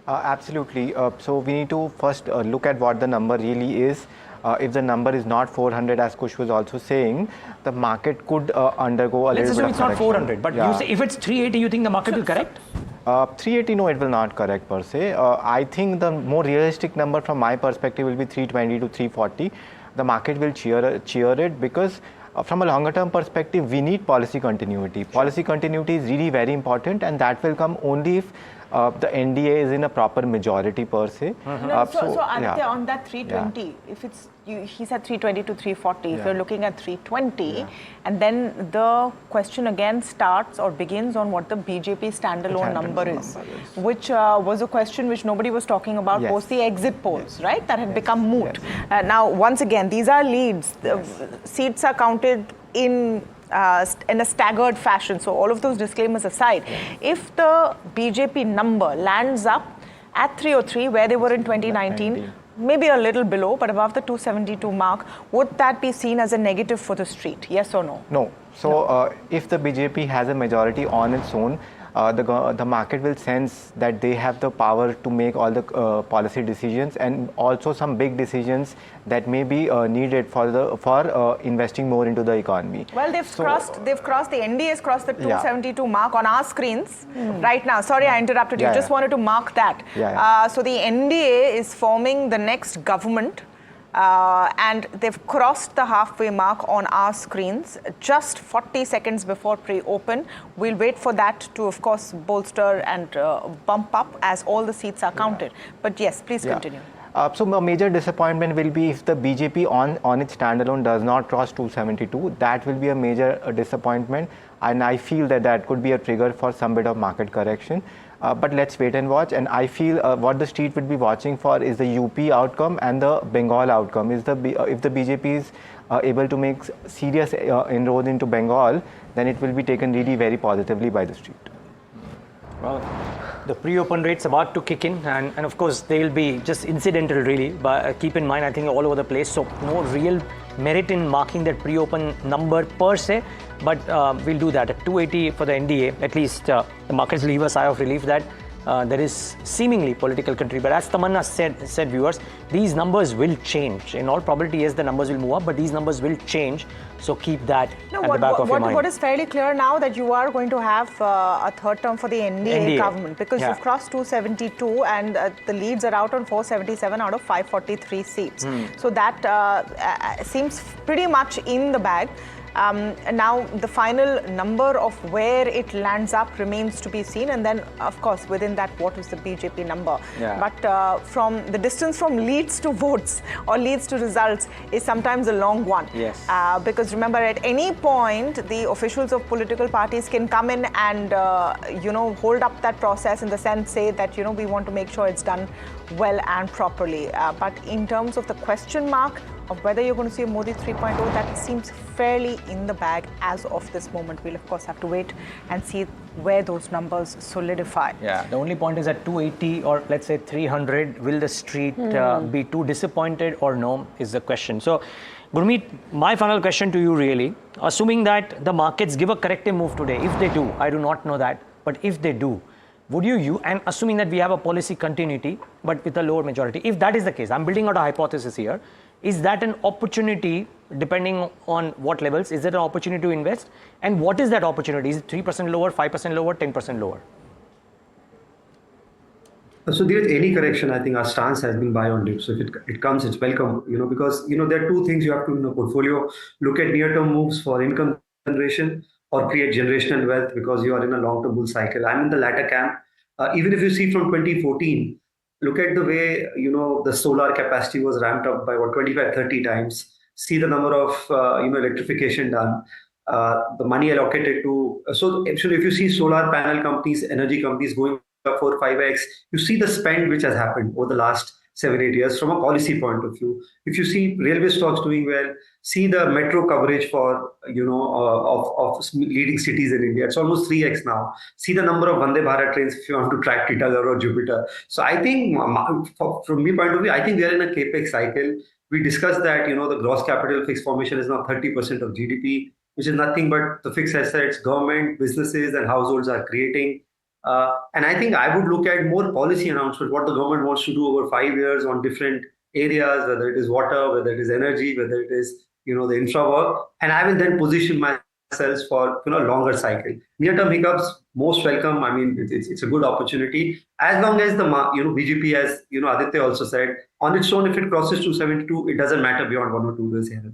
Absolutely. So we need to first look at what the number really is. If the number is not 400, as Kush was also saying, the market could undergo a Let's little assume bit of it's not correction. 400, but you say if it's 380, you think the market will correct? 380, no, it will not correct per se. I think the more realistic number from my perspective will be 320 to 340. The market will cheer it because from a longer term perspective, we need policy continuity. Policy continuity is really very important, and that will come only if the NDA is in a proper majority per se. So Aditya, on that 320, if it's he said 320 to 340, if you're looking at 320, and then the question again starts or begins on what the BJP standalone number is, which was a question which nobody was talking about post the exit polls, right? That had become moot. Now, once again, these are leads. The seats are counted in a staggered fashion. So all of those disclaimers aside, if the BJP number lands up at 303 where they were in 2019, maybe a little below, but above the 272 mark, would that be seen as a negative for the street? Yes or no? No. So if the BJP has a majority on its own, the market will sense that they have the power to make all the policy decisions and also some big decisions that may be needed for investing more into the economy. Well, they've crossed the NDA has crossed the 272 mark on our screens right now. Sorry, I interrupted you. Just wanted to mark that. So the NDA is forming the next government. And they've crossed the halfway mark on our screens just 40 seconds before pre-open. We'll wait for that to, of course, bolster and bump up as all the seats are counted. But yes, please continue. So a major disappointment will be if the BJP on its standalone does not cross 272. That will be a major disappointment, and I feel that could be a trigger for some bit of market correction. But let's wait and watch. And I feel what the street would be watching for is the UP outcome and the Bengal outcome. If the BJP is able to make serious inroads into Bengal, then it will be taken really very positively by the street. Well, the pre-open rate's about to kick in, and of course they'll be just incidental really, but keep in mind I think all over the place, so no real merit in marking that pre-open number per se, but we'll do that at 280 for the NDA. At least the markets leave a sigh of relief that there is seemingly political country. But as Tamanna said, viewers, these numbers will change. In all probability, yes, the numbers will move up, but these numbers will change. So keep that at the back of your mind. What is fairly clear now that you are going to have a third term for the NDA government, because you've crossed 272 and the leads are out on 477 out of 543 seats. So that seems pretty much in the bag. Now the final number of where it lands up remains to be seen, and then of course within that what is the BJP number. But from the distance from leads to votes or leads to results is sometimes a long one. Because remember, at any point the officials of political parties can come in and hold up that process, in the sense say that we want to make sure it's done well and properly. But in terms of the question mark of whether you're going to see a Modi 3.0, that seems fairly in the bag as of this moment. We'll of course have to wait and see where those numbers solidify. The only point is at 280 or let's say 300, will the street be too disappointed or no, is the question. So Gurmeet, my final question to you really, assuming that the markets give a corrective move today, if they do, I do not know that, but if they do, would and assuming that we have a policy continuity but with a lower majority, if that is the case, I'm building out a hypothesis here, is that an opportunity, depending on what levels, is it an opportunity to invest? And what is that opportunity? Is it 3% lower, 5% lower, 10% lower? So there is any correction, I think our stance has been buy on dip. So if it comes, it's welcome, because, there are two things you have to in a portfolio: look at near-term moves for income generation or create generational wealth because you are in a long-term bull cycle. I'm in the latter camp. Even if you see from 2014, look at the way, the solar capacity was ramped up by 25, 30 times. See the number of, electrification done, the money allocated to. So actually, if you see solar panel companies, energy companies going up 4, 5x, you see the spend which has happened over the last 7, 8 years from a policy point of view. If you see railway stocks doing well, see the metro coverage for, of leading cities in India. It's almost 3x now. See the number of Vande Bharat trains if you want to track Titagarh or Jupiter. So I think, from my point of view, I think we are in a capex cycle. We discussed that, the gross capital fixed formation is now 30% of GDP, which is nothing but the fixed assets government, businesses and households are creating. And I think I would look at more policy announcements, what the government wants to do over 5 years on different areas, whether it is water, whether it is energy, whether it is the infra work, and I will then position myself for longer cycle. Near-term hiccups, most welcome. I mean, it's a good opportunity as long as the BJP, as Aditya also said, on its own, if it crosses 272, it doesn't matter beyond 1 or 2 years here.